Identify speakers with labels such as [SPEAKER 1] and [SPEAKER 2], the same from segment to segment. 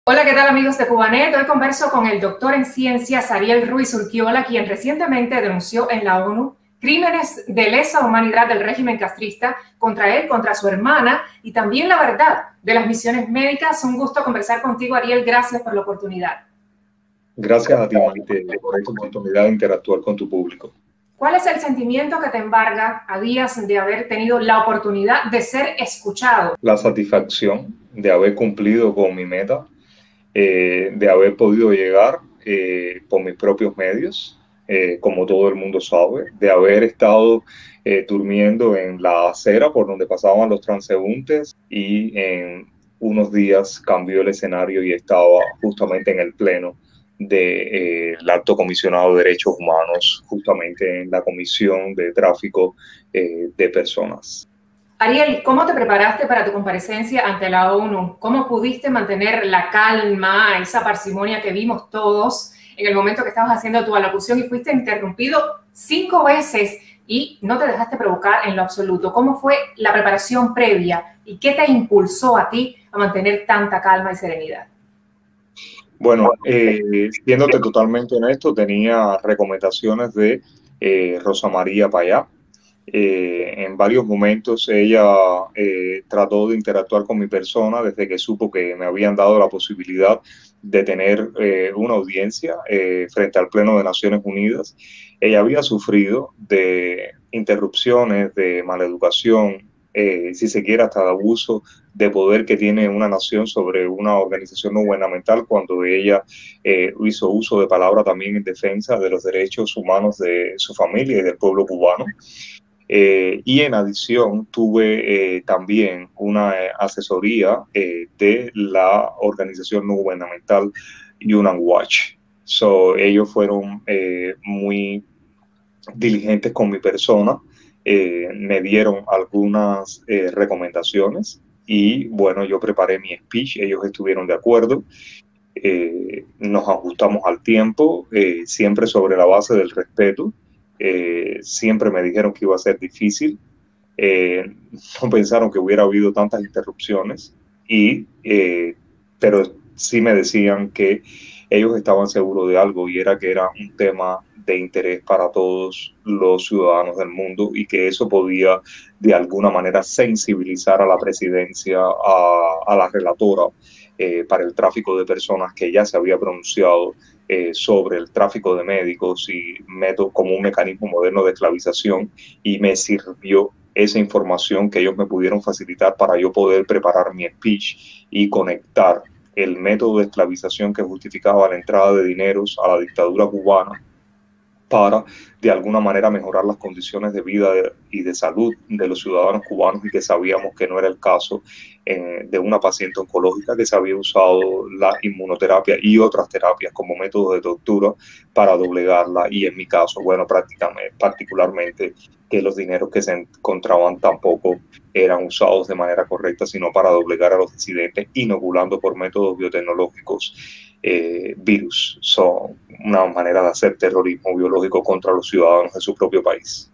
[SPEAKER 1] Hola, ¿qué tal amigos de Cubanet? Hoy converso con el doctor en ciencias Ariel Ruiz Urquiola, quien recientemente denunció en la ONU crímenes de lesa humanidad del régimen castrista contra él, contra su hermana y también la verdad de las misiones médicas. Un gusto conversar contigo, Ariel. Gracias por la oportunidad.
[SPEAKER 2] Gracias a ti, Maite, por esta oportunidad de interactuar con tu público.
[SPEAKER 1] ¿Cuál es el sentimiento que te embarga a días de haber tenido la oportunidad de ser escuchado?
[SPEAKER 2] La satisfacción de haber cumplido con mi meta, de haber podido llegar por mis propios medios, como todo el mundo sabe, de haber estado durmiendo en la acera por donde pasaban los transeúntes y en unos días cambió el escenario y estaba justamente en el pleno del Alto Comisionado de Derechos Humanos, justamente en la Comisión de Tráfico de Personas.
[SPEAKER 1] Ariel, ¿cómo te preparaste para tu comparecencia ante la ONU? ¿Cómo pudiste mantener la calma, esa parsimonia que vimos todos en el momento que estabas haciendo tu alocución y fuiste interrumpido 5 veces y no te dejaste provocar en lo absoluto? ¿Cómo fue la preparación previa y qué te impulsó a ti a mantener tanta calma y serenidad?
[SPEAKER 2] Bueno, siéndote totalmente honesto, tenía recomendaciones de Rosa María Payá. En varios momentos ella trató de interactuar con mi persona desde que supo que me habían dado la posibilidad de tener una audiencia frente al Pleno de Naciones Unidas. Ella había sufrido de interrupciones, de maleducación, si se quiere hasta de abuso de poder que tiene una nación sobre una organización no gubernamental cuando ella hizo uso de palabra también en defensa de los derechos humanos de su familia y del pueblo cubano. Y en adición tuve también una asesoría de la organización no gubernamental Human Watch. Ellos fueron muy diligentes con mi persona, me dieron algunas recomendaciones y bueno, yo preparé mi speech, ellos estuvieron de acuerdo. Nos ajustamos al tiempo, siempre sobre la base del respeto. Siempre me dijeron que iba a ser difícil. Eh, no pensaron que hubiera habido tantas interrupciones, pero sí me decían que ellos estaban seguros de algo y era que era un tema de interés para todos los ciudadanos del mundo y que eso podía de alguna manera sensibilizar a la presidencia, a la relatora para el tráfico de personas que ya se había pronunciado sobre el tráfico de médicos y métodos como un mecanismo moderno de esclavización, y me sirvió esa información que ellos me pudieron facilitar para yo poder preparar mi speech y conectar el método de esclavización que justificaba la entrada de dineros a la dictadura cubana para de alguna manera mejorar las condiciones de vida y de salud de los ciudadanos cubanos, y que sabíamos que no era el caso de una paciente oncológica que se había usado la inmunoterapia y otras terapias como métodos de tortura para doblegarla, y en mi caso, bueno, particularmente que los dineros que se encontraban tampoco eran usados de manera correcta, sino para doblegar a los disidentes, inoculando por métodos biotecnológicos virus. Son una manera de hacer terrorismo biológico contra los ciudadanos de su propio país.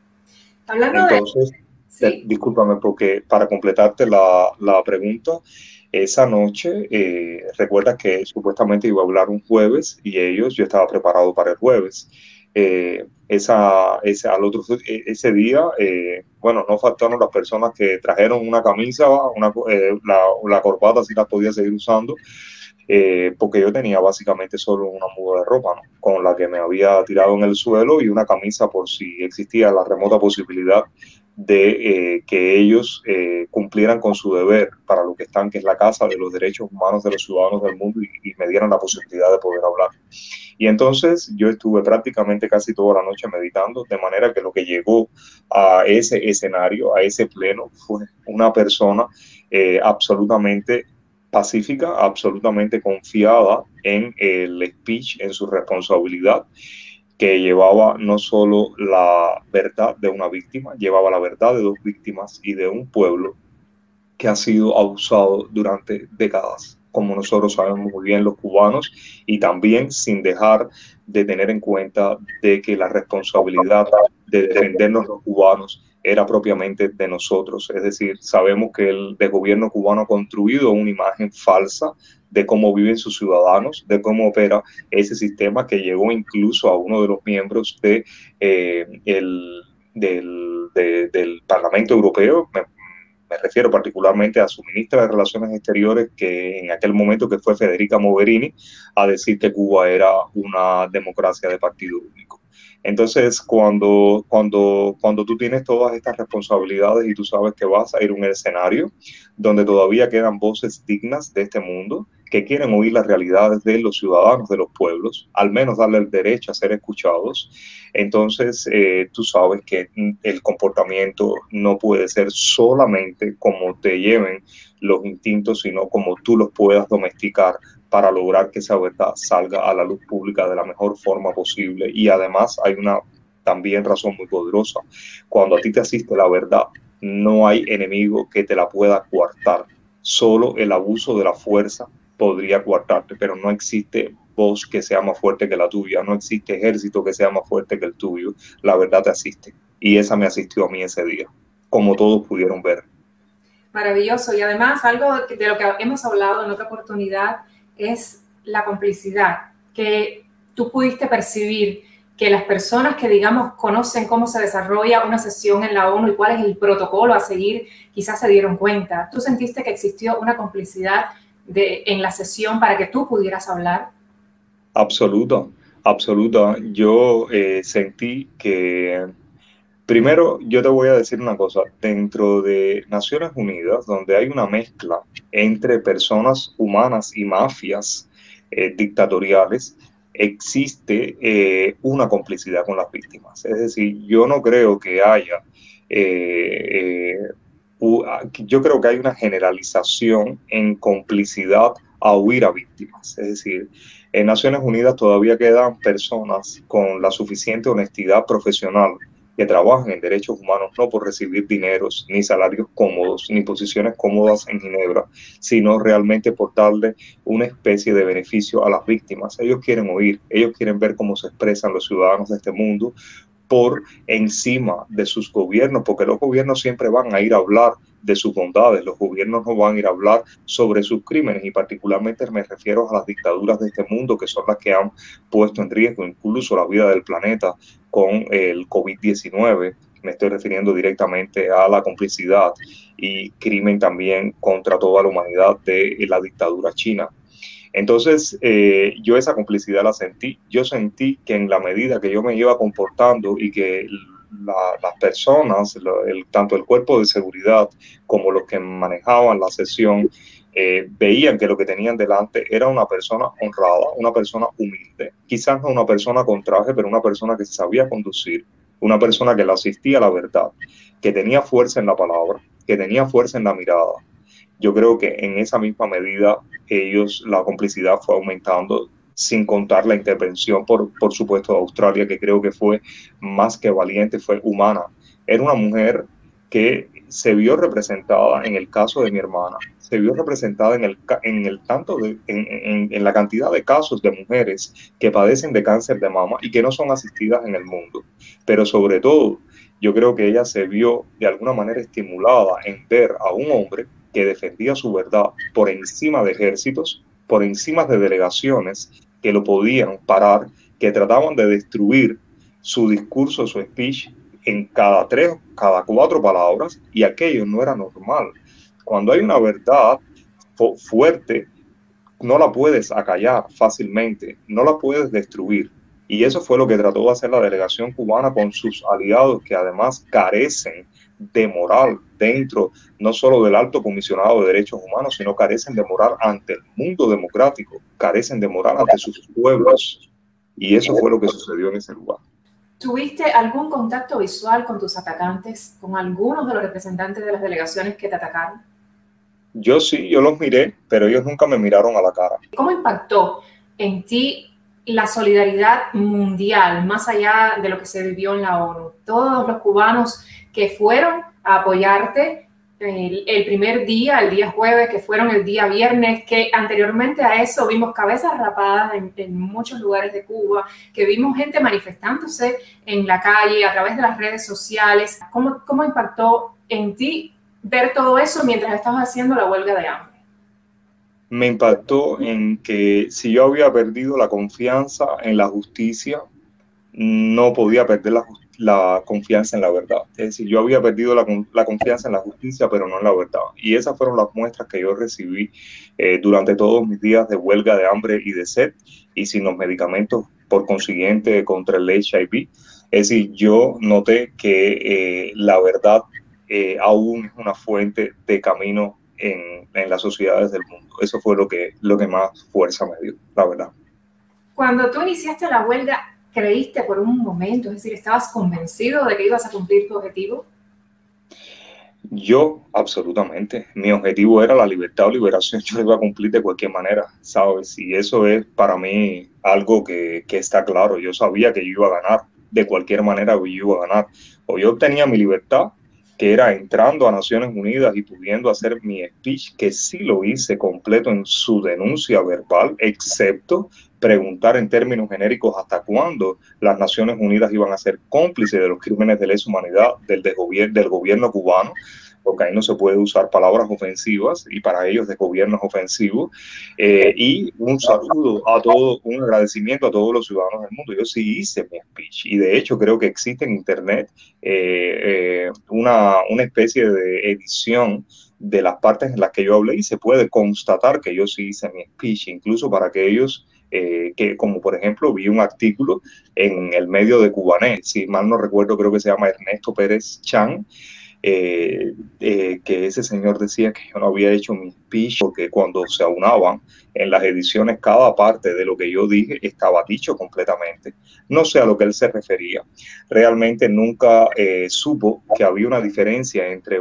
[SPEAKER 1] Hablando de...
[SPEAKER 2] Entonces,
[SPEAKER 1] ¿Sí?
[SPEAKER 2] discúlpame, porque para completarte la pregunta, esa noche, recuerdas que supuestamente iba a hablar un jueves y yo estaba preparado para el jueves. Ese día, bueno, no faltaron las personas que trajeron una camisa, la corbata sí las podía seguir usando, porque yo tenía básicamente solo una muda de ropa, ¿no?, con la que me había tirado en el suelo, y una camisa por si existía la remota posibilidad de que ellos cumplieran con su deber para lo que están, que es la Casa de los Derechos Humanos de los Ciudadanos del Mundo, y me dieran la posibilidad de poder hablar. Y entonces yo estuve prácticamente casi toda la noche meditando, de manera que lo que llegó a ese escenario, a ese pleno, fue una persona absolutamente pacífica, absolutamente confiada en el speech, en su responsabilidad, que llevaba no solo la verdad de una víctima, llevaba la verdad de 2 víctimas y de un pueblo que ha sido abusado durante décadas, como nosotros sabemos muy bien los cubanos, y también sin dejar de tener en cuenta de que la responsabilidad de defendernos los cubanos era propiamente de nosotros. Es decir, sabemos que el gobierno cubano ha construido una imagen falsa de cómo viven sus ciudadanos, de cómo opera ese sistema que llegó incluso a uno de los miembros del Parlamento Europeo. Me refiero particularmente a su ministra de Relaciones Exteriores, que en aquel momento que fue Federica Mogherini, a decir que Cuba era una democracia de partido único. Entonces, cuando tú tienes todas estas responsabilidades y tú sabes que vas a ir a un escenario donde todavía quedan voces dignas de este mundo, que quieren oír las realidades de los ciudadanos, de los pueblos, al menos darle el derecho a ser escuchados, entonces tú sabes que el comportamiento no puede ser solamente como te lleven los instintos, sino como tú los puedas domesticar para lograr que esa verdad salga a la luz pública de la mejor forma posible. Y además hay una también razón muy poderosa. Cuando a ti te asiste la verdad, no hay enemigo que te la pueda coartar. Solo el abuso de la fuerza podría coartarte, pero no existe voz que sea más fuerte que la tuya, no existe ejército que sea más fuerte que el tuyo. La verdad te asiste. Y esa me asistió a mí ese día, como todos pudieron ver.
[SPEAKER 1] Maravilloso. Y además, algo de lo que hemos hablado en otra oportunidad es la complicidad, que tú pudiste percibir que las personas que, digamos, conocen cómo se desarrolla una sesión en la ONU y cuál es el protocolo a seguir, quizás se dieron cuenta. ¿Tú sentiste que existió una complicidad en la sesión para que tú pudieras hablar?
[SPEAKER 2] Absoluta, absoluta. Yo sentí que, primero, yo te voy a decir una cosa, dentro de Naciones Unidas, donde hay una mezcla entre personas humanas y mafias dictatoriales, existe una complicidad con las víctimas. Es decir, yo no creo que haya, yo creo que hay una generalización en complicidad a huir a víctimas. Es decir, en Naciones Unidas todavía quedan personas con la suficiente honestidad profesional que trabajan en derechos humanos no por recibir dineros, ni salarios cómodos, ni posiciones cómodas en Ginebra, sino realmente por darle una especie de beneficio a las víctimas. Ellos quieren oír, ellos quieren ver cómo se expresan los ciudadanos de este mundo por encima de sus gobiernos, porque los gobiernos siempre van a ir a hablar de sus bondades, los gobiernos no van a ir a hablar sobre sus crímenes, y particularmente me refiero a las dictaduras de este mundo, que son las que han puesto en riesgo incluso la vida del planeta con el COVID-19. Me estoy refiriendo directamente a la complicidad y crimen también contra toda la humanidad de la dictadura china. Entonces, yo esa complicidad la sentí. Yo sentí que en la medida que yo me iba comportando y que las personas, tanto el cuerpo de seguridad como los que manejaban la sesión, veían que lo que tenían delante era una persona honrada, una persona humilde, quizás no una persona con traje, pero una persona que sabía conducir, una persona que le asistía a la verdad, que tenía fuerza en la palabra, que tenía fuerza en la mirada. Yo creo que en esa misma medida la complicidad fue aumentando, sin contar la intervención, por supuesto, de Australia, que creo que fue más que valiente, fue humana. Era una mujer que se vio representada en el caso de mi hermana, se vio representada en la cantidad de casos de mujeres que padecen de cáncer de mama y que no son asistidas en el mundo. Pero sobre todo, yo creo que ella se vio de alguna manera estimulada en ver a un hombre que defendía su verdad por encima de ejércitos, por encima de delegaciones que lo podían parar, que trataban de destruir su discurso, su speech, en cada 3, cada 4 palabras, y aquello no era normal. Cuando hay una verdad fuerte, no la puedes acallar fácilmente, no la puedes destruir. Y eso fue lo que trató de hacer la delegación cubana con sus aliados, que además carecen de moral dentro no solo del Alto Comisionado de Derechos Humanos, sino carecen de moral ante el mundo democrático, carecen de moral ante sus pueblos. Y eso fue lo que sucedió en ese lugar.
[SPEAKER 1] ¿Tuviste algún contacto visual con tus atacantes, con algunos de los representantes de las delegaciones que te atacaron?
[SPEAKER 2] Yo sí, yo los miré, pero ellos nunca me miraron a la cara.
[SPEAKER 1] ¿Cómo impactó en ti la solidaridad mundial, más allá de lo que se vivió en la ONU? Todos los cubanos que fueron a apoyarte el primer día, el día jueves, que fueron el día viernes, que anteriormente a eso vimos cabezas rapadas en muchos lugares de Cuba, que vimos gente manifestándose en la calle a través de las redes sociales. ¿Cómo impactó en ti ver todo eso mientras estabas haciendo la huelga de hambre?
[SPEAKER 2] me impactó en que si yo había perdido la confianza en la justicia, no podía perder la confianza en la verdad. Es decir, yo había perdido la confianza en la justicia, pero no en la verdad. Y esas fueron las muestras que yo recibí durante todos mis días de huelga de hambre y de sed, y sin los medicamentos, por consiguiente, contra el HIV. Es decir, yo noté que la verdad aún es una fuente de camino en las sociedades del mundo. Eso fue lo que más fuerza me dio, la verdad.
[SPEAKER 1] Cuando tú iniciaste la huelga, ¿creíste por un momento, es decir, estabas convencido de que ibas a cumplir tu objetivo?
[SPEAKER 2] Yo, absolutamente. Mi objetivo era la libertad o liberación. Yo lo iba a cumplir de cualquier manera, ¿sabes? Y eso es para mí algo que está claro. Yo sabía que yo iba a ganar. De cualquier manera yo iba a ganar. O yo obtenía mi libertad, que era entrando a Naciones Unidas y pudiendo hacer mi speech, que sí lo hice completo en su denuncia verbal, excepto preguntar en términos genéricos hasta cuándo las Naciones Unidas iban a ser cómplices de los crímenes de lesa humanidad del gobierno cubano, porque ahí no se puede usar palabras ofensivas y para ellos de gobierno es ofensivo. Y un saludo a todos, un agradecimiento a todos los ciudadanos del mundo. Yo sí hice mi speech y de hecho creo que existe en internet una especie de edición de las partes en las que yo hablé y se puede constatar que yo sí hice mi speech, incluso para aquellos que, como por ejemplo, vi un artículo en el medio de Cubanet, si mal no recuerdo, creo que se llama Ernesto Pérez Chan, que ese señor decía que yo no había hecho mi speech porque cuando se aunaban en las ediciones cada parte de lo que yo dije estaba dicho completamente. No sé a lo que él se refería. Realmente nunca supo que había una diferencia entre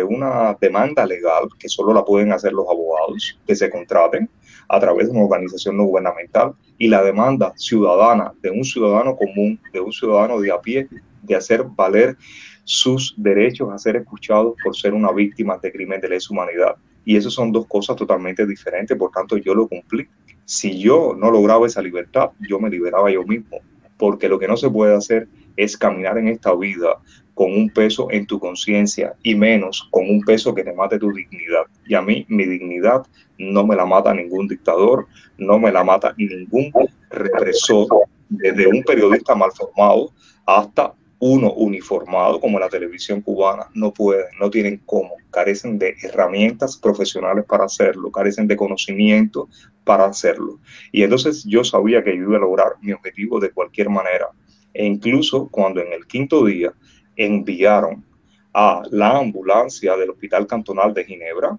[SPEAKER 2] una demanda legal, que solo la pueden hacer los abogados que se contraten a través de una organización no gubernamental, y la demanda ciudadana de un ciudadano común, de un ciudadano de a pie, de hacer valer sus derechos a ser escuchados por ser una víctima de crimen de lesa humanidad. Y eso son dos cosas totalmente diferentes, por tanto yo lo cumplí. Si yo no lograba esa libertad, yo me liberaba yo mismo, porque lo que no se puede hacer es caminar en esta vida con un peso en tu conciencia y menos con un peso que te mate tu dignidad. Y a mí mi dignidad no me la mata ningún dictador, no me la mata ningún represor, desde un periodista mal formado hasta uno uniformado como la televisión cubana. No pueden, no tienen cómo, carecen de herramientas profesionales para hacerlo, carecen de conocimiento para hacerlo. Y entonces yo sabía que yo iba a lograr mi objetivo de cualquier manera. E incluso cuando en el quinto día enviaron a la ambulancia del Hospital Cantonal de Ginebra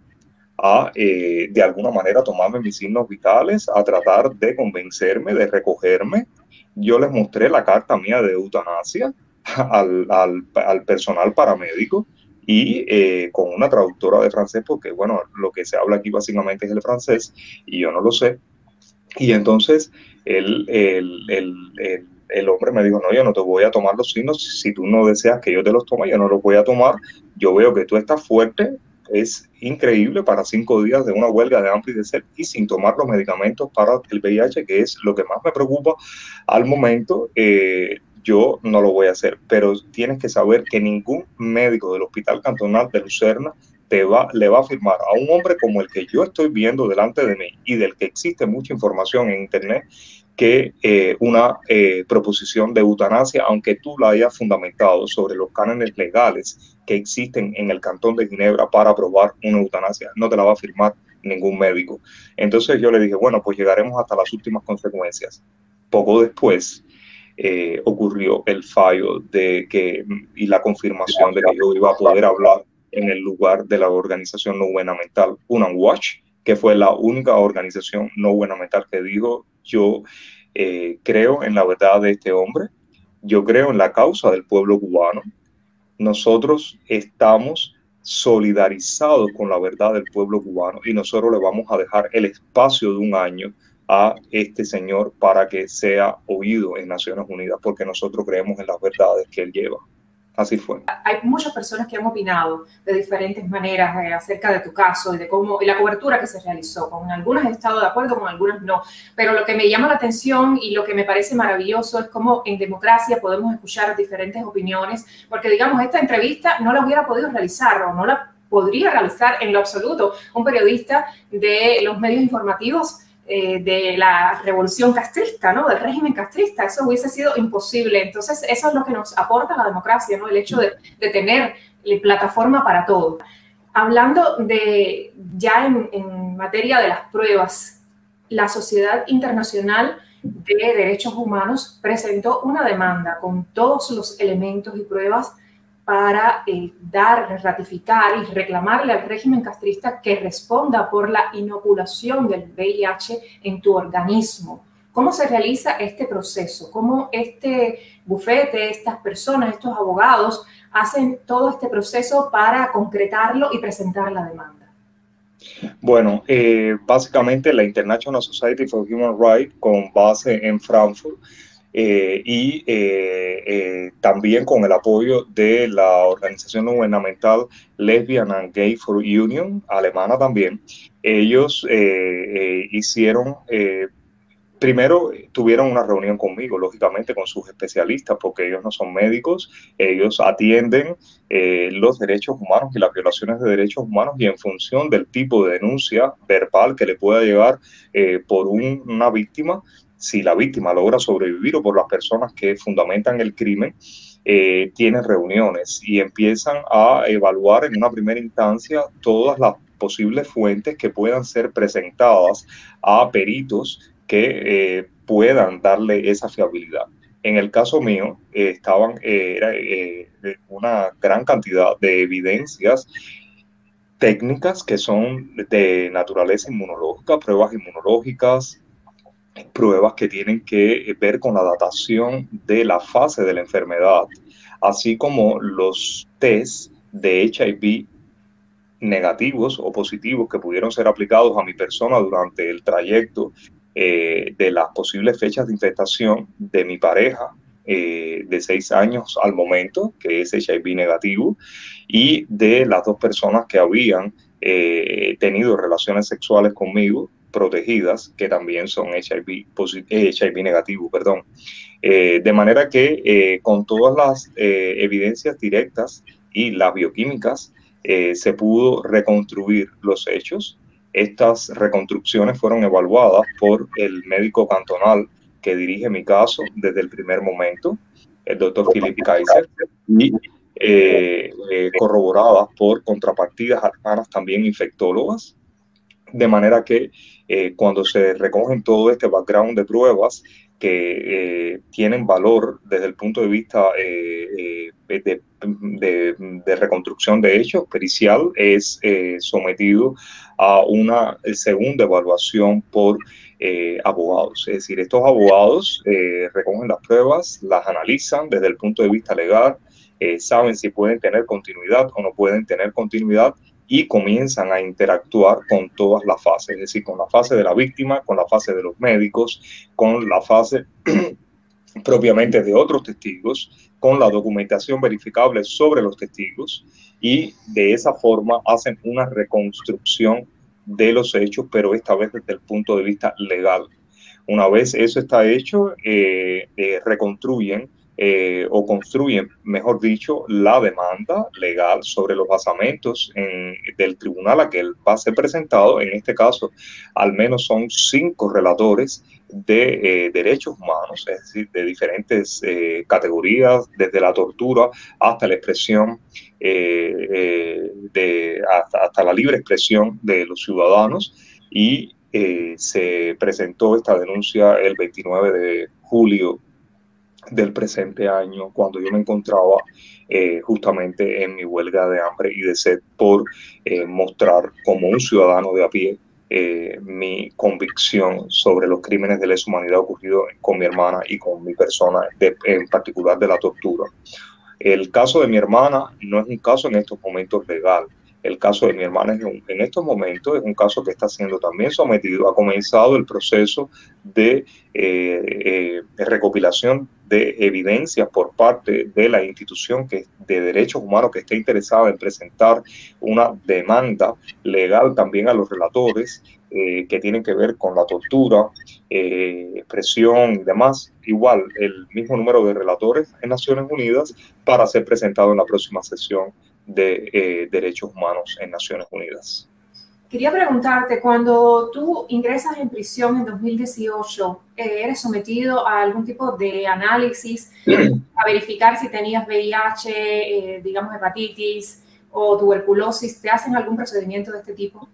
[SPEAKER 2] a, de alguna manera, tomarme mis signos vitales, a tratar de convencerme, de recogerme, yo les mostré la carta mía de eutanasia al personal paramédico y con una traductora de francés, porque bueno, lo que se habla aquí básicamente es el francés y yo no lo sé. Y entonces el hombre me dijo, no, yo no te voy a tomar los signos, si tú no deseas que yo te los tome, yo no los voy a tomar, yo veo que tú estás fuerte, es increíble para 5 días de una huelga de hambre y de sed y sin tomar los medicamentos para el VIH, que es lo que más me preocupa al momento. Yo no lo voy a hacer, pero tienes que saber que ningún médico del Hospital Cantonal de Lucerna le va a afirmar a un hombre como el que yo estoy viendo delante de mí y del que existe mucha información en internet, que una proposición de eutanasia, aunque tú la hayas fundamentado sobre los cánones legales que existen en el Cantón de Ginebra para aprobar una eutanasia, no te la va a firmar ningún médico. Entonces yo le dije, bueno, pues llegaremos hasta las últimas consecuencias. Poco después ocurrió el fallo y la confirmación de que yo iba a poder hablar en el lugar de la organización no gubernamental UNAWatch, que fue la única organización no gubernamental que dijo, yo creo en la verdad de este hombre, yo creo en la causa del pueblo cubano, nosotros estamos solidarizados con la verdad del pueblo cubano y nosotros le vamos a dejar el espacio de un año a este señor para que sea oído en Naciones Unidas, porque nosotros creemos en las verdades que él lleva. Así fue.
[SPEAKER 1] Hay muchas personas que han opinado de diferentes maneras acerca de tu caso y de cómo y la cobertura que se realizó. Con algunas he estado de acuerdo, con algunas no. Pero lo que me llama la atención y lo que me parece maravilloso es cómo en democracia podemos escuchar diferentes opiniones, porque digamos, esta entrevista no la hubiera podido realizar o no la podría realizar en lo absoluto un periodista de los medios informativos de la revolución castrista, ¿no? Del régimen castrista. Eso hubiese sido imposible. Entonces, eso es lo que nos aporta la democracia, ¿no? El hecho de tener plataforma para todo. Hablando de ya en materia de las pruebas, la Sociedad Internacional de Derechos Humanos presentó una demanda con todos los elementos y pruebas para ratificar y reclamarle al régimen castrista que responda por la inoculación del VIH en tu organismo. ¿Cómo se realiza este proceso? ¿Cómo este bufete, estas personas, estos abogados hacen todo este proceso para concretarlo y presentar la demanda?
[SPEAKER 2] Bueno, básicamente la International Society for Human Rights, con base en Frankfurt, también con el apoyo de la organización no gubernamental Lesbian and Gay for Union, alemana también. Ellos hicieron, primero tuvieron una reunión conmigo, lógicamente con sus especialistas, porque ellos no son médicos, ellos atienden los derechos humanos y las violaciones de derechos humanos, y en función del tipo de denuncia verbal que le pueda llegar por una víctima, si la víctima logra sobrevivir, o por las personas que fundamentan el crimen, tienen reuniones y empiezan a evaluar en una primera instancia todas las posibles fuentes que puedan ser presentadas a peritos que puedan darle esa fiabilidad. En el caso mío, estaban una gran cantidad de evidencias técnicas que son de naturaleza inmunológica, pruebas inmunológicas, pruebas que tienen que ver con la datación de la fase de la enfermedad, así como los test de HIV negativos o positivos que pudieron ser aplicados a mi persona durante el trayecto de las posibles fechas de infestación de mi pareja de 6 años al momento, que es HIV negativo, y de las 2 personas que habían tenido relaciones sexuales conmigo protegidas, que también son HIV negativo, perdón. De manera que con todas las evidencias directas y las bioquímicas, se pudo reconstruir los hechos. Estas reconstrucciones fueron evaluadas por el médico cantonal que dirige mi caso desde el primer momento, el doctor Philipp Kaiser, y corroboradas por contrapartidas hermanas también infectólogas, de manera que cuando se recogen todo este background de pruebas que tienen valor desde el punto de vista de reconstrucción de hechos pericial, es sometido a una segunda evaluación por abogados. Es decir, estos abogados recogen las pruebas, las analizan desde el punto de vista legal, saben si pueden tener continuidad o no pueden tener continuidad, y comienzan a interactuar con todas las fases, es decir, con la fase de la víctima, con la fase de los médicos, con la fase propiamente de otros testigos, con la documentación verificable sobre los testigos, y de esa forma hacen una reconstrucción de los hechos, pero esta vez desde el punto de vista legal. Una vez eso está hecho, reconstruyen o construyen, mejor dicho, la demanda legal sobre los basamentos del tribunal a que él va a ser presentado. En este caso, al menos son 5 relatores de derechos humanos, es decir, de diferentes categorías, desde la tortura hasta la expresión, hasta la libre expresión de los ciudadanos, y se presentó esta denuncia el 29 de julio del presente año, cuando yo me encontraba justamente en mi huelga de hambre y de sed por mostrar como un ciudadano de a pie mi convicción sobre los crímenes de lesa humanidad ocurridos con mi hermana y con mi persona, en particular de la tortura. El caso de mi hermana no es un caso en estos momentos legal. El caso de mi hermana en estos momentos es un caso que está siendo también sometido. Ha comenzado el proceso de recopilación de evidencias por parte de la institución de derechos humanos que está interesada en presentar una demanda legal también a los relatores que tienen que ver con la tortura, expresión y demás. Igual, el mismo número de relatores en Naciones Unidas, para ser presentado en la próxima sesión de Derechos Humanos en Naciones Unidas.
[SPEAKER 1] Quería preguntarte, cuando tú ingresas en prisión en 2018, ¿eres sometido a algún tipo de análisis a verificar si tenías VIH, digamos hepatitis o tuberculosis? ¿Te hacen algún procedimiento de este tipo?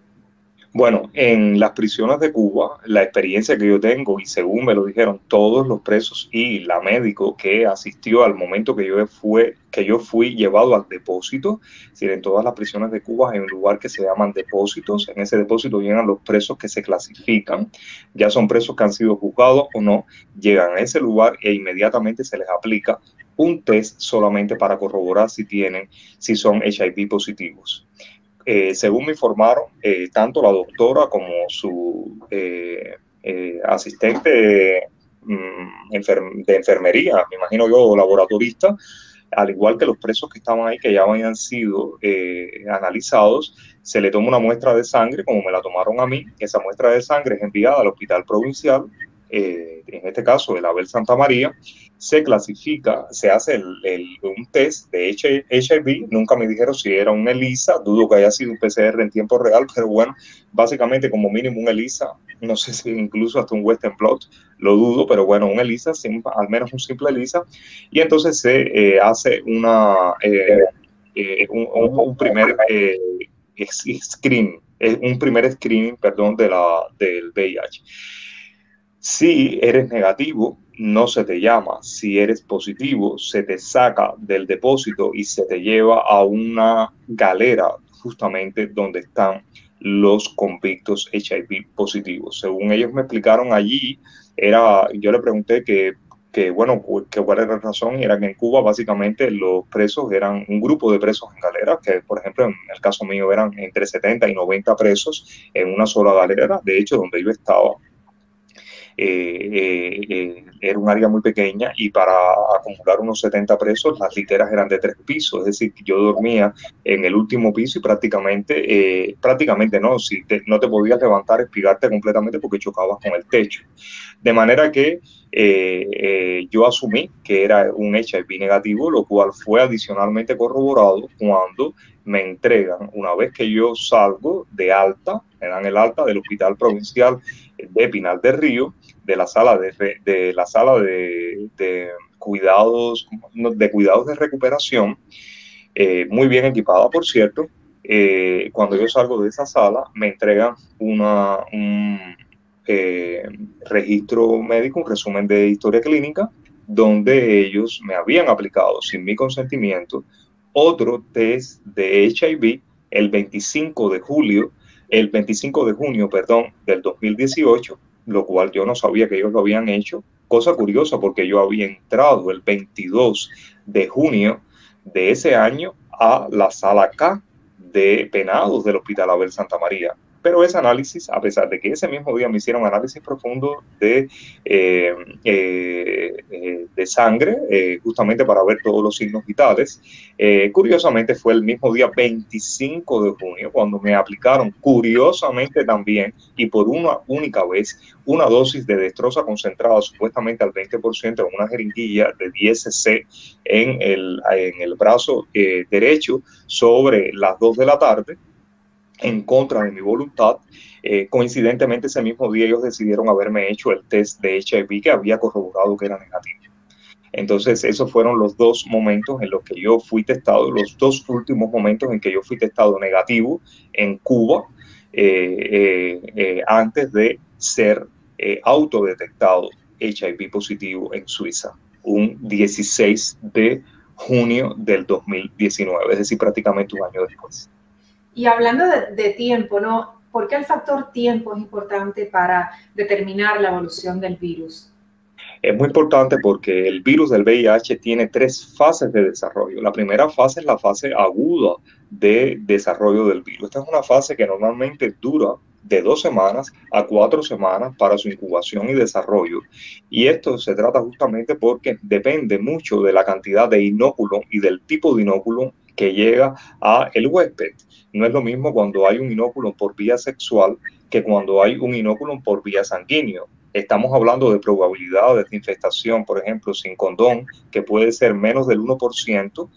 [SPEAKER 2] Bueno, en las prisiones de Cuba, la experiencia que yo tengo, y según me lo dijeron todos los presos y la médico que asistió al momento que yo fui llevado al depósito, es decir, en todas las prisiones de Cuba hay un lugar que se llaman depósitos. En ese depósito llegan los presos que se clasifican, ya son presos que han sido juzgados o no, llegan a ese lugar e inmediatamente se les aplica un test solamente para corroborar si son HIV positivos. Según me informaron, tanto la doctora como su asistente de enfermería, me imagino yo, laboratorista, al igual que los presos que estaban ahí, que ya habían sido analizados, se le toma una muestra de sangre, como me la tomaron a mí. Esa muestra de sangre es enviada al hospital provincial, en este caso el Abel Santa María, se clasifica, se hace un test de HIV. Nunca me dijeron si era un ELISA, dudo que haya sido un PCR en tiempo real, pero bueno, básicamente como mínimo un ELISA, no sé si incluso hasta un Western blot, lo dudo, pero bueno, un ELISA, al menos un simple ELISA, y entonces se hace un primer screening, un primer screening, perdón, del VIH. Si eres negativo, no se te llama. Si eres positivo, se te saca del depósito y se te lleva a una galera justamente donde están los convictos HIV positivos. Según ellos me explicaron allí, yo le pregunté cuál era la razón, y era que en Cuba básicamente los presos eran un grupo de presos en galera, que por ejemplo en el caso mío eran entre 70 y 90 presos en una sola galera. De hecho, donde yo estaba, era un área muy pequeña, y para acumular unos 70 presos las literas eran de 3 pisos, es decir, yo dormía en el último piso y prácticamente no, no te podías levantar, espigarte completamente porque chocabas con el techo. De manera que yo asumí que era un HIV negativo, lo cual fue adicionalmente corroborado cuando me entregan, una vez que yo salgo de alta, me dan el alta del Hospital Provincial de Pinar del Río, de la sala de cuidados de recuperación, muy bien equipada, por cierto. Cuando yo salgo de esa sala, me entregan un registro médico, un resumen de historia clínica, donde ellos me habían aplicado, sin mi consentimiento, otro test de HIV el 25 de junio, del 2018, lo cual yo no sabía que ellos lo habían hecho. Cosa curiosa, porque yo había entrado el 22 de junio de ese año a la sala K de penados del Hospital Abel Santa María. Pero ese análisis, a pesar de que ese mismo día me hicieron análisis profundo de sangre, justamente para ver todos los signos vitales, curiosamente fue el mismo día 25 de junio cuando me aplicaron, curiosamente también, y por una única vez, una dosis de destroza concentrada supuestamente al 20% en una jeringuilla de 10 cc en el brazo derecho sobre las 2 de la tarde, en contra de mi voluntad. Coincidentemente, ese mismo día ellos decidieron haberme hecho el test de HIV, que había corroborado que era negativo. Entonces, esos fueron los dos momentos en los que yo fui testado, los dos últimos momentos en que yo fui testado negativo en Cuba, antes de ser autodetectado HIV positivo en Suiza, un 16 de junio del 2019, es decir, prácticamente un año después.
[SPEAKER 1] Y hablando de tiempo, ¿no? ¿Por qué el factor tiempo es importante para determinar la evolución del virus?
[SPEAKER 2] Es muy importante porque el virus del VIH tiene 3 fases de desarrollo. La primera fase es la fase aguda de desarrollo del virus. Esta es una fase que normalmente dura de 2 semanas a 4 semanas para su incubación y desarrollo. Y esto se trata justamente porque depende mucho de la cantidad de inóculo y del tipo de inóculo que llega a el huésped. No es lo mismo cuando hay un inóculo por vía sexual que cuando hay un inóculo por vía sanguíneo. Estamos hablando de probabilidades de infestación, por ejemplo, sin condón, que puede ser menos del 1%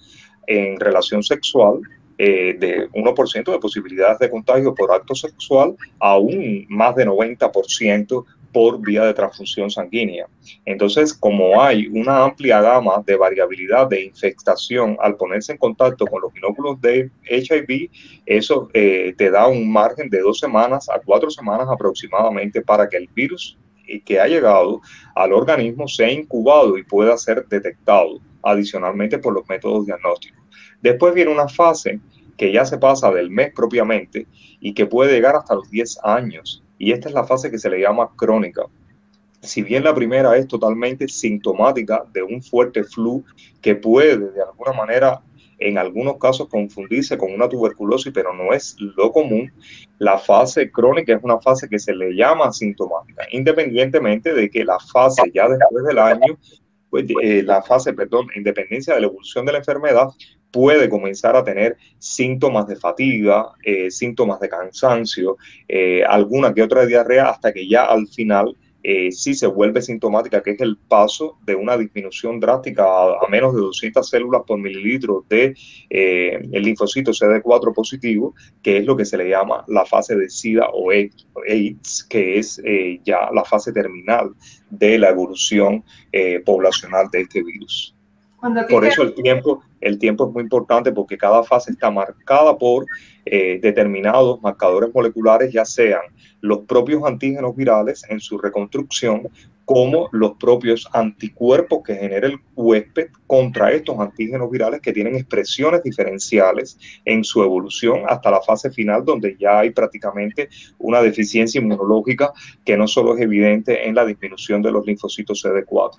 [SPEAKER 2] en relación sexual, de 1% de posibilidades de contagio por acto sexual a un más de 90% por vía de transfusión sanguínea. Entonces, como hay una amplia gama de variabilidad de infectación al ponerse en contacto con los inóculos de HIV, eso te da un margen de 2 semanas a 4 semanas aproximadamente para que el virus que ha llegado al organismo sea incubado y pueda ser detectado adicionalmente por los métodos diagnósticos. Después viene una fase que ya se pasa del mes propiamente y que puede llegar hasta los 10 años. Y esta es la fase que se le llama crónica. Si bien la primera es totalmente sintomática de un fuerte flu que puede de alguna manera en algunos casos confundirse con una tuberculosis, pero no es lo común, la fase crónica es una fase que se le llama asintomática, independientemente de que la fase ya después del año, pues, la fase, perdón, en dependencia de la evolución de la enfermedad, puede comenzar a tener síntomas de fatiga, síntomas de cansancio, alguna que otra diarrea, hasta que ya al final sí se vuelve sintomática, que es el paso de una disminución drástica a menos de 200 células por mililitro de el linfocito CD4 positivo, que es lo que se le llama la fase de SIDA o AIDS, que es ya la fase terminal de la evolución poblacional de este virus. Por eso el tiempo es muy importante, porque cada fase está marcada por determinados marcadores moleculares, ya sean los propios antígenos virales en su reconstrucción, como los propios anticuerpos que genera el huésped contra estos antígenos virales, que tienen expresiones diferenciales en su evolución hasta la fase final, donde ya hay prácticamente una deficiencia inmunológica que no solo es evidente en la disminución de los linfocitos CD4.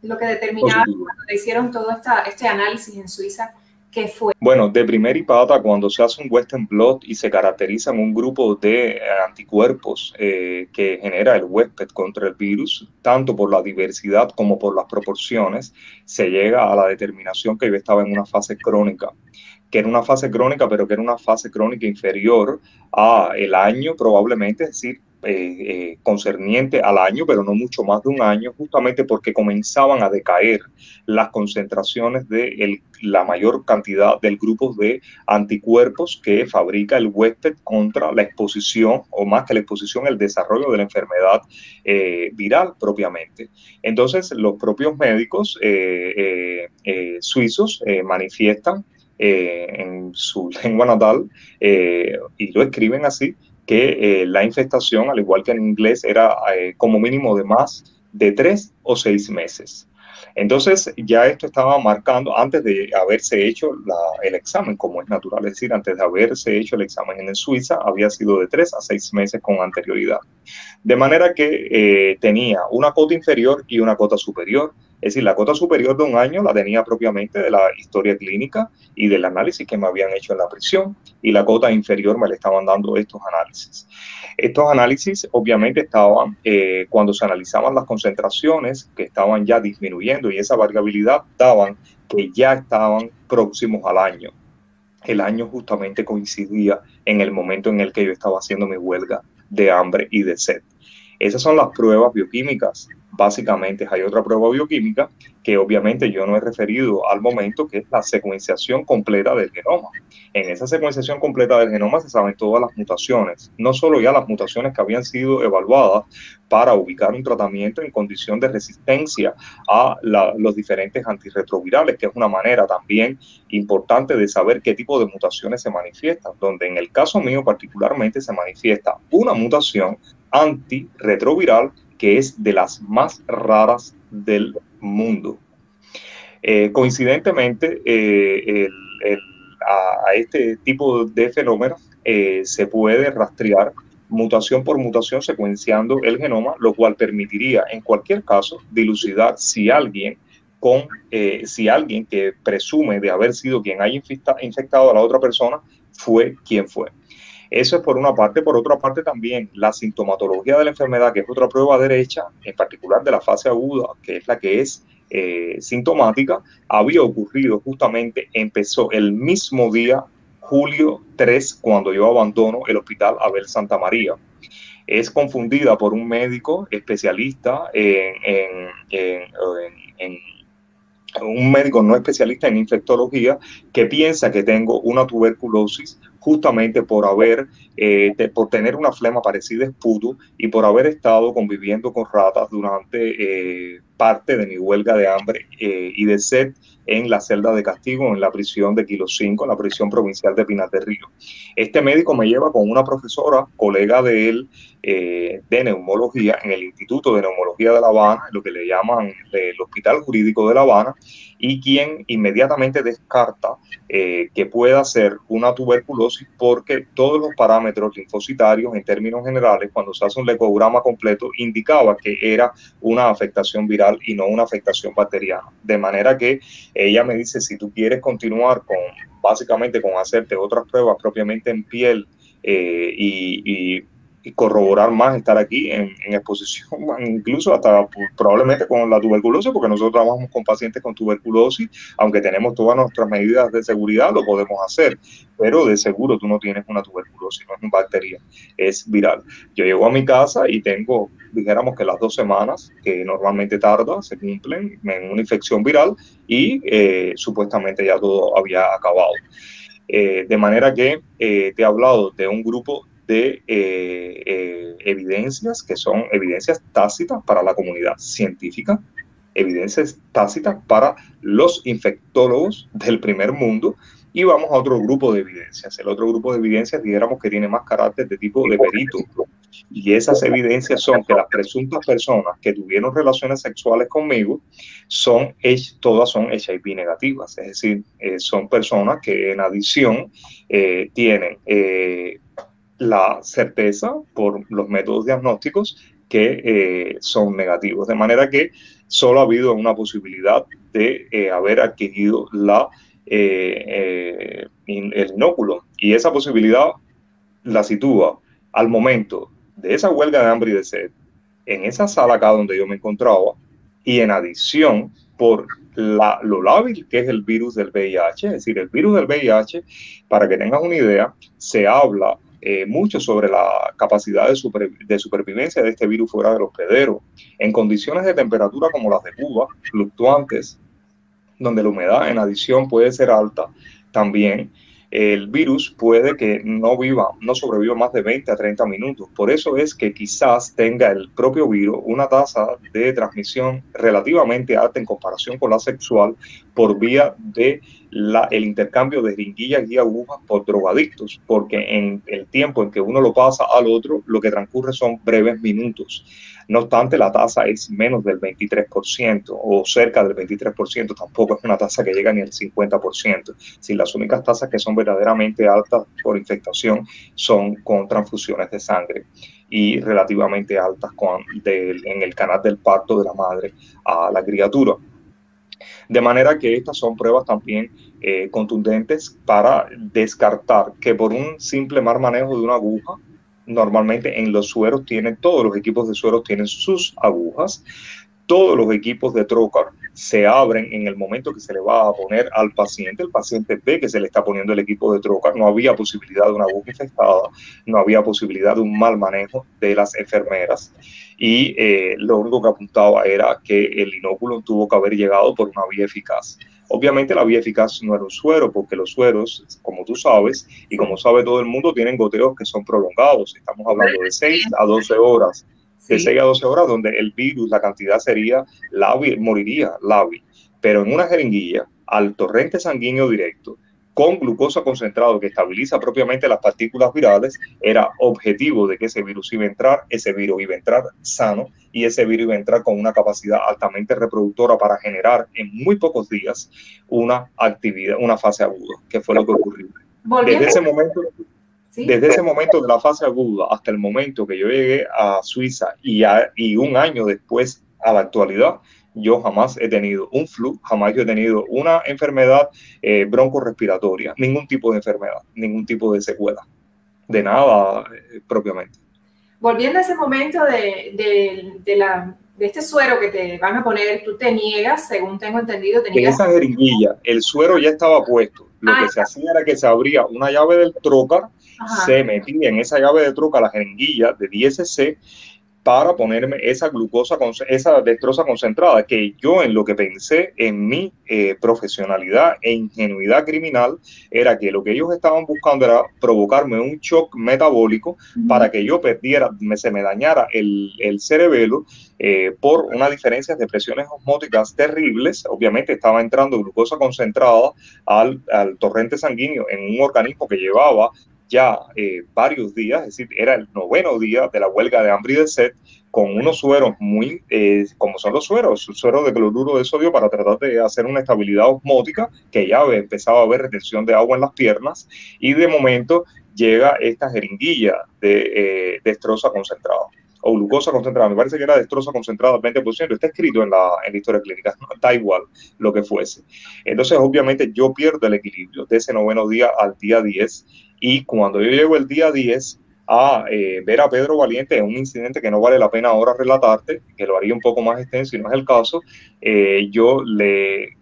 [SPEAKER 1] Lo que determinaba cuando le hicieron todo este análisis en Suiza, ¿qué fue?
[SPEAKER 2] Bueno, de primera y pata, cuando se hace un Western blot y se caracterizan un grupo de anticuerpos que genera el huésped contra el virus, tanto por la diversidad como por las proporciones, se llega a la determinación que yo estaba en una fase crónica, que era una fase crónica, pero que era una fase crónica inferior a el año probablemente, es decir, concerniente al año, pero no mucho más de un año, justamente porque comenzaban a decaer las concentraciones de la mayor cantidad del grupo de anticuerpos que fabrica el huésped contra la exposición, o más que la exposición, el desarrollo de la enfermedad viral propiamente. Entonces, los propios médicos suizos manifiestan en su lengua natal, y lo escriben así, que la infestación, al igual que en inglés, era como mínimo de más de 3 o 6 meses. Entonces, ya esto estaba marcando, antes de haberse hecho el examen, como es natural, es decir, antes de haberse hecho el examen en Suiza, había sido de 3 a 6 meses con anterioridad. De manera que tenía una cota inferior y una cota superior. Es decir, la cota superior de un año la tenía propiamente de la historia clínica y del análisis que me habían hecho en la prisión, y la cota inferior me le estaban dando estos análisis. Estos análisis obviamente estaban, cuando se analizaban las concentraciones que estaban ya disminuyendo y esa variabilidad, daban que ya estaban próximos al año. El año justamente coincidía en el momento en el que yo estaba haciendo mi huelga de hambre y de sed. Esas son las pruebas bioquímicas. Básicamente hay otra prueba bioquímica que obviamente yo no he referido al momento, que es la secuenciación completa del genoma. En esa secuenciación completa del genoma se saben todas las mutaciones, no solo ya las mutaciones que habían sido evaluadas para ubicar un tratamiento en condición de resistencia a los diferentes antirretrovirales, que es una manera también importante de saber qué tipo de mutaciones se manifiestan, donde en el caso mío particularmente se manifiesta una mutación antirretroviral que es de las más raras del mundo. Coincidentemente, a este tipo de fenómenos se puede rastrear mutación por mutación secuenciando el genoma, lo cual permitiría en cualquier caso dilucidar si alguien que presume de haber sido quien haya infectado a la otra persona fue quien fue. Eso es por una parte. Por otra parte también la sintomatología de la enfermedad, que es otra prueba derecha, en particular de la fase aguda, que es la que es sintomática, había ocurrido justamente, empezó el mismo día, julio 3, cuando yo abandono el hospital Abel Santa María. Es confundida por un médico especialista en un médico no especialista en infectología que piensa que tengo una tuberculosis justamente por por tener una flema parecida a esputo y por haber estado conviviendo con ratas durante parte de mi huelga de hambre y de sed en la celda de castigo, en la prisión de Kilo 5, en la prisión provincial de Pinar del Río. Este médico me lleva con una profesora, colega de él, de neumología, en el Instituto de Neumología de La Habana, lo que le llaman el Hospital Jurídico de La Habana, y quien inmediatamente descarta que pueda ser una tuberculosis porque todos los parámetros linfocitarios en términos generales, cuando se hace un lecograma completo, indicaba que era una afectación viral y no una afectación bacteriana. De manera que ella me dice, si tú quieres continuar básicamente con hacerte otras pruebas propiamente en piel y corroborar más, estar aquí en exposición, incluso hasta probablemente con la tuberculosis, porque nosotros trabajamos con pacientes con tuberculosis, aunque tenemos todas nuestras medidas de seguridad, lo podemos hacer, pero de seguro tú no tienes una tuberculosis, no es una bacteria, es viral. Yo llego a mi casa y tengo, dijéramos que las 2 semanas que normalmente tarda, se cumplen en una infección viral y supuestamente ya todo había acabado. De manera que te he hablado de un grupo de evidencias que son evidencias tácitas para la comunidad científica, evidencias tácitas para los infectólogos del primer mundo, y vamos a otro grupo de evidencias. El otro grupo de evidencias, dijéramos que tiene más carácter de tipo de perito, y esas evidencias son que las presuntas personas que tuvieron relaciones sexuales conmigo todas son HIV negativas, es decir, son personas que en adición tienen la certeza por los métodos diagnósticos que son negativos. De manera que solo ha habido una posibilidad de haber adquirido el inóculo, y esa posibilidad la sitúa al momento de esa huelga de hambre y de sed, en esa sala acá donde yo me encontraba, y en adición por lo lábil que es el virus del VIH. Es decir, el virus del VIH, para que tengas una idea, se habla mucho sobre la capacidad de supervivencia de este virus fuera del hospedero, en condiciones de temperatura como las de Cuba, fluctuantes, donde la humedad en adición puede ser alta. También el virus puede que no sobreviva más de 20 a 30 minutos. Por eso es que quizás tenga el propio virus una tasa de transmisión relativamente alta en comparación con la sexual por vía de el intercambio de jeringuillas y agujas por drogadictos, porque en el tiempo en que uno lo pasa al otro, lo que transcurre son breves minutos. No obstante, la tasa es menos del 23% o cerca del 23%, tampoco es una tasa que llega ni al 50%. Si las únicas tasas que son verdaderamente altas por infectación son con transfusiones de sangre y relativamente altas en el canal del parto de la madre a la criatura. De manera que estas son pruebas también contundentes para descartar que por un simple mal manejo de una aguja, normalmente en los sueros todos los equipos de sueros tienen sus agujas, todos los equipos de trocar se abren en el momento que se le va a poner al paciente. El paciente ve que se le está poniendo el equipo de trocar, no había posibilidad de una aguja infectada, no había posibilidad de un mal manejo de las enfermeras, y lo único que apuntaba era que el inóculo tuvo que haber llegado por una vía eficaz. Obviamente la vía eficaz no era un suero, porque los sueros, como tú sabes, y como sabe todo el mundo, tienen goteos que son prolongados. Estamos hablando de 6 a 12 horas. De 6 a 12 horas, donde el virus, la cantidad sería moriría lábil. Pero en una jeringuilla, al torrente sanguíneo directo, con glucosa concentrado que estabiliza propiamente las partículas virales, era objetivo de que ese virus iba a entrar sano, y ese virus iba a entrar con una capacidad altamente reproductora para generar en muy pocos días una actividad, una fase aguda, que fue lo que ocurrió. Desde ese momento de la fase aguda hasta el momento que yo llegué a Suiza y un año después a la actualidad, yo jamás he tenido un flu, jamás yo he tenido una enfermedad broncorrespiratoria, ningún tipo de enfermedad, ningún tipo de secuela, de nada propiamente.
[SPEAKER 1] Volviendo a ese momento de este suero que te van a poner, tú te niegas, según tengo entendido,
[SPEAKER 2] En esa jeringuilla, el suero ya estaba puesto. Lo que se hacía era que se abría una llave del trocar, se metía en esa llave de trocar la jeringuilla de 10 cc, para ponerme esa glucosa, esa dextrosa concentrada, que yo en lo que pensé en mi profesionalidad e ingenuidad criminal era que lo que ellos estaban buscando era provocarme un shock metabólico para que yo perdiera, se me dañara el cerebelo por una diferencia de presiones osmóticas terribles. Obviamente estaba entrando glucosa concentrada al torrente sanguíneo en un organismo que llevaba ya varios días, es decir, era el 9º día de la huelga de hambre y de sed, con unos sueros muy, como son los sueros de cloruro de sodio para tratar de hacer una estabilidad osmótica, que ya empezaba a haber retención de agua en las piernas, y de momento llega esta jeringuilla de dextrosa concentrada, o glucosa concentrada, me parece que era dextrosa concentrada al 20%, está escrito en la historia clínica, ¿no? Da igual lo que fuese. Entonces, obviamente, yo pierdo el equilibrio de ese 9º día al día 10, y cuando yo llego el día 10 a ver a Pedro Valiente en un incidente que no vale la pena ahora relatarte, que lo haría un poco más extenso y no es el caso, yo le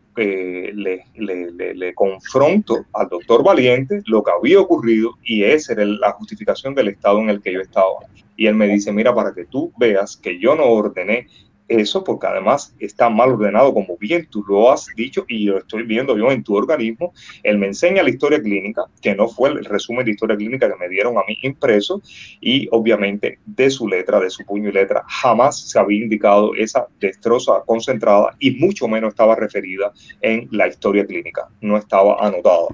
[SPEAKER 2] confronto al doctor Valiente lo que había ocurrido, y esa era la justificación del estado en el que yo estaba. Y él me dice, mira, para que tú veas que yo no ordené eso, porque además está mal ordenado, como bien tú lo has dicho y lo estoy viendo yo en tu organismo. Él me enseña la historia clínica, que no fue el resumen de historia clínica que me dieron a mí impreso, y obviamente de su letra, de su puño y letra, jamás se había indicado esa dextrosa concentrada, y mucho menos estaba referida en la historia clínica, no estaba anotada.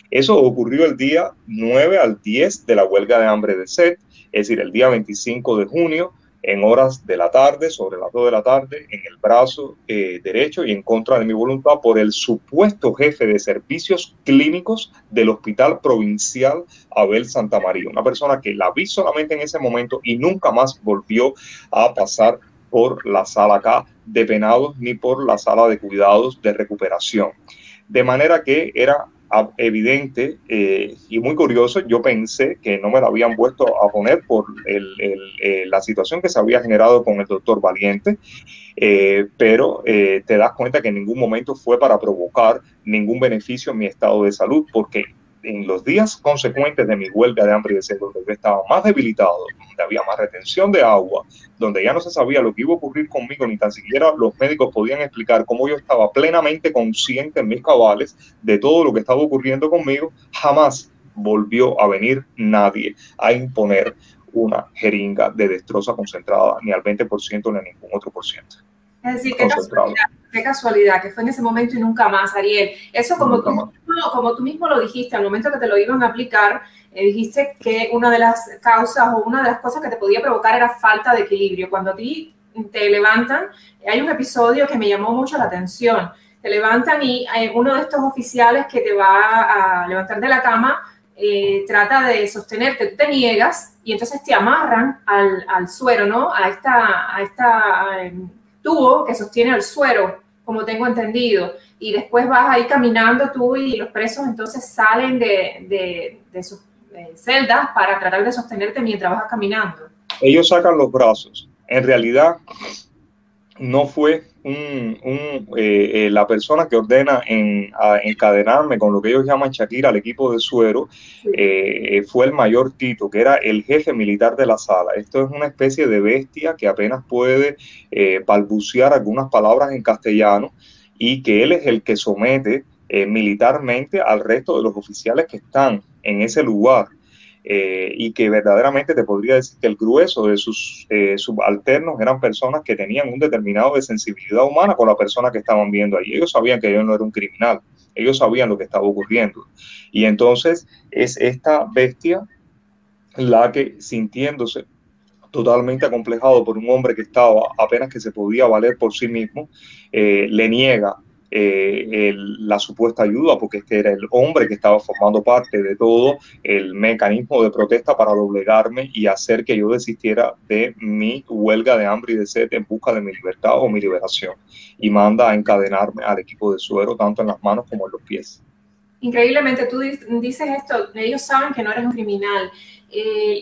[SPEAKER 2] Eso ocurrió el día 9 al 10 de la huelga de hambre de sed, es decir, el día 25 de junio, en horas de la tarde, sobre las 2 de la tarde, en el brazo derecho, y en contra de mi voluntad, por el supuesto jefe de servicios clínicos del Hospital Provincial Abel Santamaría, una persona que la vi solamente en ese momento y nunca más volvió a pasar por la sala K de penados ni por la sala de cuidados de recuperación. De manera que era evidente y muy curioso. Yo pensé que no me la habían vuelto a poner por la situación que se había generado con el doctor Valiente, pero te das cuenta que en ningún momento fue para provocar ningún beneficio en mi estado de salud, porque en los días consecuentes de mi huelga de hambre y de sed, donde yo estaba más debilitado, donde había más retención de agua, donde ya no se sabía lo que iba a ocurrir conmigo, ni tan siquiera los médicos podían explicar cómo yo estaba plenamente consciente en mis cabales de todo lo que estaba ocurriendo conmigo, jamás volvió a venir nadie a imponer una jeringa de dextrosa concentrada, ni al 20% ni a ningún otro por ciento.
[SPEAKER 1] Es decir, qué casualidad, que fue en ese momento y nunca más, Ariel. Eso como tú mismo lo dijiste, al momento que te lo iban a aplicar, dijiste que una de las causas o una de las cosas que te podía provocar era falta de equilibrio. Cuando a ti te levantan, hay un episodio que me llamó mucho la atención. Te levantan y uno de estos oficiales que te va a levantar de la cama trata de sostenerte, tú te niegas y entonces te amarran al suero, ¿no? A esta tubo que sostiene al suero, como tengo entendido, y después vas ahí caminando tú y los presos entonces salen de sus celdas para tratar de sostenerte mientras vas caminando.
[SPEAKER 2] Ellos sacan los brazos. En realidad no fue la persona que ordena encadenarme con lo que ellos llaman Shakira al equipo de suero, fue el mayor Tito, que era el jefe militar de la sala. Esto es una especie de bestia que apenas puede balbucear algunas palabras en castellano, y que él es el que somete militarmente al resto de los oficiales que están en ese lugar. Y que verdaderamente te podría decir que el grueso de sus subalternos eran personas que tenían un determinado de sensibilidad humana con la persona que estaban viendo allí. Ellos sabían que yo no era un criminal, ellos sabían lo que estaba ocurriendo. Y entonces es esta bestia la que, sintiéndose totalmente acomplejado por un hombre que estaba apenas que se podía valer por sí mismo, le niega la supuesta ayuda, porque este era el hombre que estaba formando parte de todo el mecanismo de protesta para doblegarme y hacer que yo desistiera de mi huelga de hambre y de sed en busca de mi libertad o mi liberación, y manda a encadenarme al equipo de suero tanto en las manos como en los pies.
[SPEAKER 1] Increíblemente, tú dices esto, ellos saben que no eres un criminal.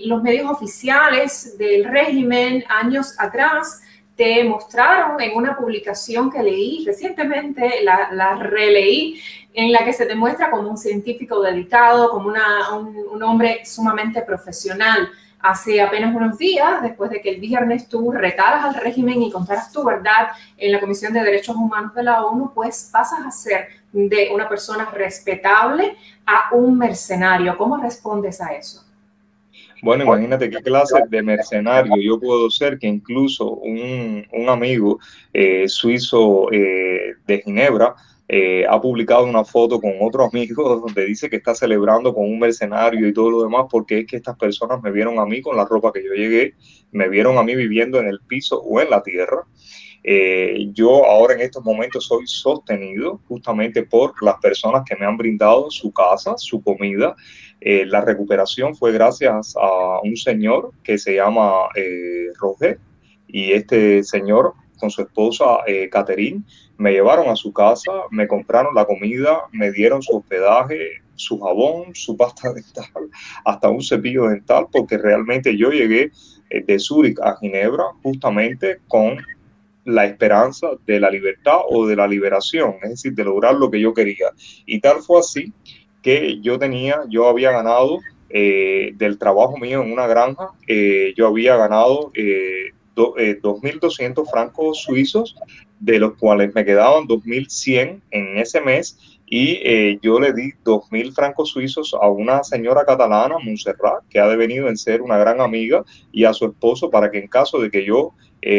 [SPEAKER 1] Los medios oficiales del régimen años atrás te mostraron en una publicación que leí recientemente, la releí, en la que se te muestra como un científico dedicado, como un hombre sumamente profesional. hace apenas unos días, después de que el viernes tú retaras al régimen y contaras tu verdad en la Comisión de Derechos Humanos de la ONU, pues pasas a ser de una persona respetable a un mercenario. ¿Cómo respondes a eso?
[SPEAKER 2] Bueno, imagínate qué clase de mercenario yo puedo ser, que incluso un amigo suizo de Ginebra ha publicado una foto con otro amigo donde dice que está celebrando con un mercenario y todo lo demás, porque es que estas personas me vieron a mí con la ropa que yo llegué, me vieron a mí viviendo en el piso o en la tierra. Yo ahora en estos momentos soy sostenido justamente por las personas que me han brindado su casa, su comida. La recuperación fue gracias a un señor que se llama Roger, y este señor con su esposa Catherine me llevaron a su casa, me compraron la comida, me dieron su hospedaje, su jabón, su pasta dental, hasta un cepillo dental, porque realmente yo llegué de Zúrich a Ginebra justamente con la esperanza de la libertad o de la liberación, es decir, de lograr lo que yo quería. Y tal fue así que yo había ganado del trabajo mío en una granja, yo había ganado 2.200 francos suizos, de los cuales me quedaban 2.100 en ese mes, y yo le di 2.000 francos suizos a una señora catalana, Montserrat, que ha devenido en ser una gran amiga, y a su esposo, para que en caso de que yo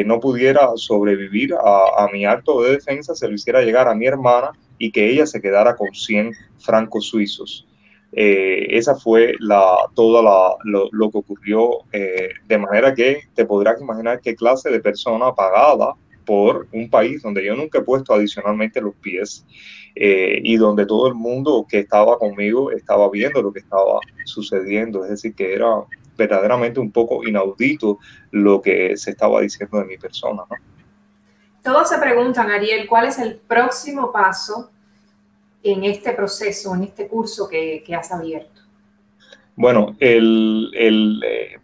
[SPEAKER 2] no pudiera sobrevivir a mi acto de defensa, se lo hiciera llegar a mi hermana y que ella se quedara con 100 francos suizos. Esa fue lo que ocurrió, de manera que te podrás imaginar qué clase de persona pagada por un país donde yo nunca he puesto adicionalmente los pies, y donde todo el mundo que estaba conmigo estaba viendo lo que estaba sucediendo, es decir, que era verdaderamente un poco inaudito lo que se estaba diciendo de mi persona, ¿no?
[SPEAKER 1] Todos se preguntan, Ariel, ¿cuál es el próximo paso en este proceso, en este curso que has abierto?
[SPEAKER 2] Bueno,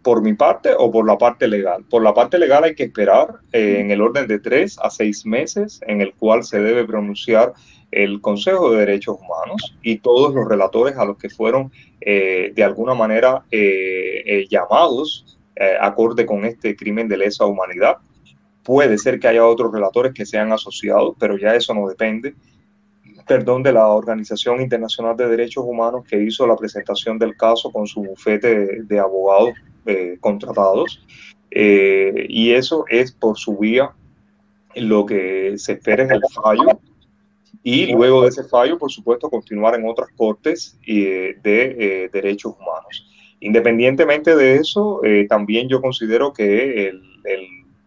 [SPEAKER 2] por mi parte o por la parte legal. Por la parte legal hay que esperar en el orden de 3 a 6 meses, en el cual se debe pronunciar el Consejo de Derechos Humanos y todos los relatores a los que fueron de alguna manera llamados acorde con este crimen de lesa humanidad. Puede ser que haya otros relatores que sean asociados, pero ya eso no depende, de la Organización Internacional de Derechos Humanos, que hizo la presentación del caso con su bufete de abogados contratados. Y eso es por su vía. Lo que se espera es el fallo, y luego de ese fallo, por supuesto, continuar en otras cortes de derechos humanos. Independientemente de eso, también yo considero que el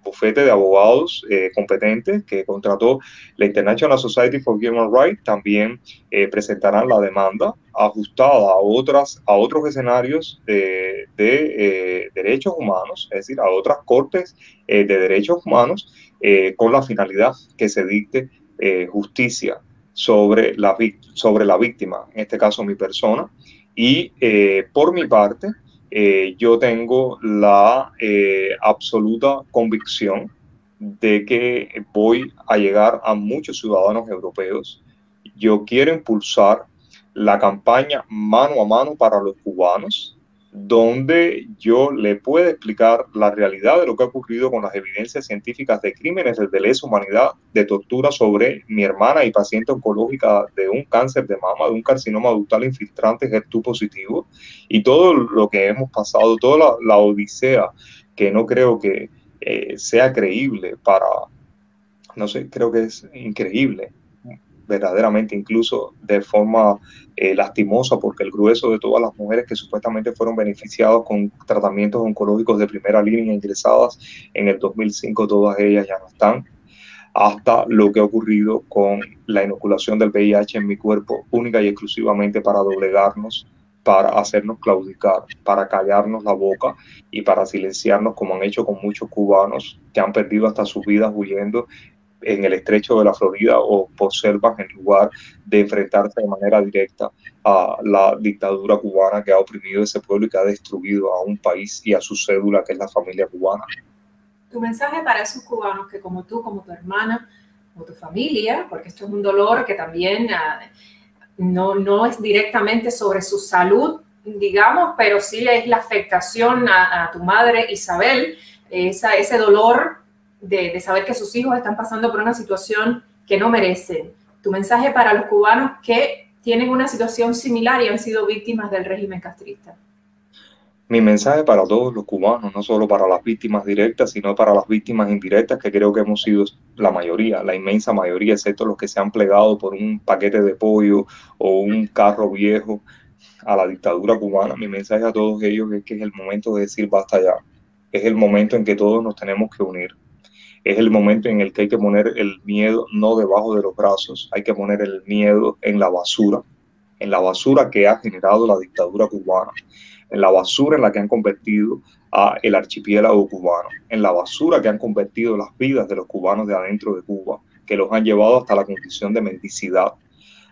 [SPEAKER 2] bufete de abogados competentes que contrató la International Society for Human Rights también presentarán la demanda ajustada a otros escenarios de derechos humanos, es decir, a otras cortes de derechos humanos, con la finalidad que se dicte justicia sobre la víctima, en este caso mi persona. Y por mi parte, yo tengo la absoluta convicción de que voy a llegar a muchos ciudadanos europeos. Yo quiero impulsar la campaña Mano a Mano para los cubanos, donde yo le pueda explicar la realidad de lo que ha ocurrido con las evidencias científicas de crímenes de lesa humanidad, de tortura sobre mi hermana y paciente oncológica de un cáncer de mama, de un carcinoma ductal infiltrante HER2 positivo, y todo lo que hemos pasado, toda la odisea, que no creo que sea creíble no sé, creo que es increíble, verdaderamente, incluso de forma lastimosa, porque el grueso de todas las mujeres que supuestamente fueron beneficiadas con tratamientos oncológicos de primera línea ingresadas en el 2005, todas ellas ya no están, hasta lo que ha ocurrido con la inoculación del VIH en mi cuerpo, única y exclusivamente para doblegarnos, para hacernos claudicar, para callarnos la boca y para silenciarnos, como han hecho con muchos cubanos que han perdido hasta sus vidas huyendo en el estrecho de la Florida o por selvas, en lugar de enfrentarse de manera directa a la dictadura cubana que ha oprimido ese pueblo y que ha destruido a un país y a su cédula, que es la familia cubana.
[SPEAKER 1] Tu mensaje para esos cubanos que como tú, como tu hermana, como tu familia, porque esto es un dolor que también no es directamente sobre su salud digamos, pero sí es la afectación a tu madre Isabel, ese dolor de saber que sus hijos están pasando por una situación que no merecen. Tu mensaje para los cubanos que tienen una situación similar y han sido víctimas del régimen castrista.
[SPEAKER 2] Mi mensaje para todos los cubanos, no solo para las víctimas directas, sino para las víctimas indirectas, que creo que hemos sido la mayoría, la inmensa mayoría, excepto los que se han plegado por un paquete de pollo o un carro viejo a la dictadura cubana. Mi mensaje a todos ellos es que es el momento de decir basta ya. Es el momento en que todos nos tenemos que unir. Es el momento en el que hay que poner el miedo no debajo de los brazos, hay que poner el miedo en la basura que ha generado la dictadura cubana, en la basura en la que han convertido a el archipiélago cubano, en la basura que han convertido las vidas de los cubanos de adentro de Cuba, que los han llevado hasta la condición de mendicidad.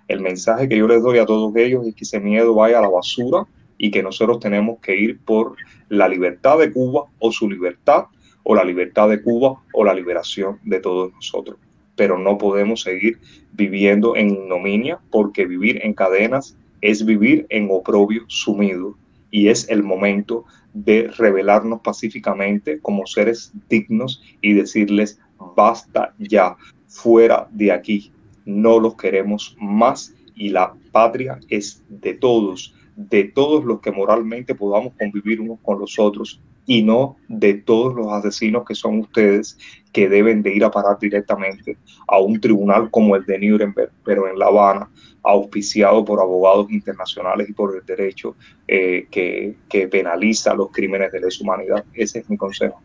[SPEAKER 2] El mensaje que yo les doy a todos ellos es que ese miedo vaya a la basura y que nosotros tenemos que ir por la libertad de Cuba o su libertad, o la libertad de Cuba o la liberación de todos nosotros. Pero no podemos seguir viviendo en ignominia, porque vivir en cadenas es vivir en oprobio sumido. Y es el momento de rebelarnos pacíficamente como seres dignos y decirles basta ya, fuera de aquí, no los queremos más y la patria es de todos los que moralmente podamos convivir unos con los otros y no de todos los asesinos que son ustedes, que deben de ir a parar directamente a un tribunal como el de Nuremberg, pero en La Habana, auspiciado por abogados internacionales y por el derecho que penaliza los crímenes de lesa humanidad. Ese es mi consejo.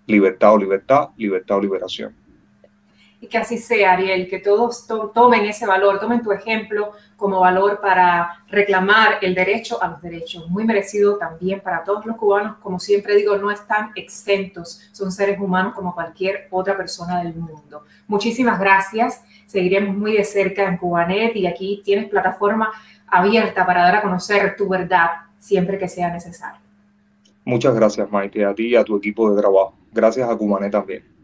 [SPEAKER 2] Libertad o libertad, libertad o liberación.
[SPEAKER 1] Y que así sea, Ariel, que todos tomen ese valor, tomen tu ejemplo como valor para reclamar el derecho a los derechos, muy merecido también para todos los cubanos. Como siempre digo, no están exentos, son seres humanos como cualquier otra persona del mundo. Muchísimas gracias, seguiremos muy de cerca en Cubanet y aquí tienes plataforma abierta para dar a conocer tu verdad siempre que sea necesario.
[SPEAKER 2] Muchas gracias, Maite, a ti y a tu equipo de trabajo. Gracias a Cubanet también.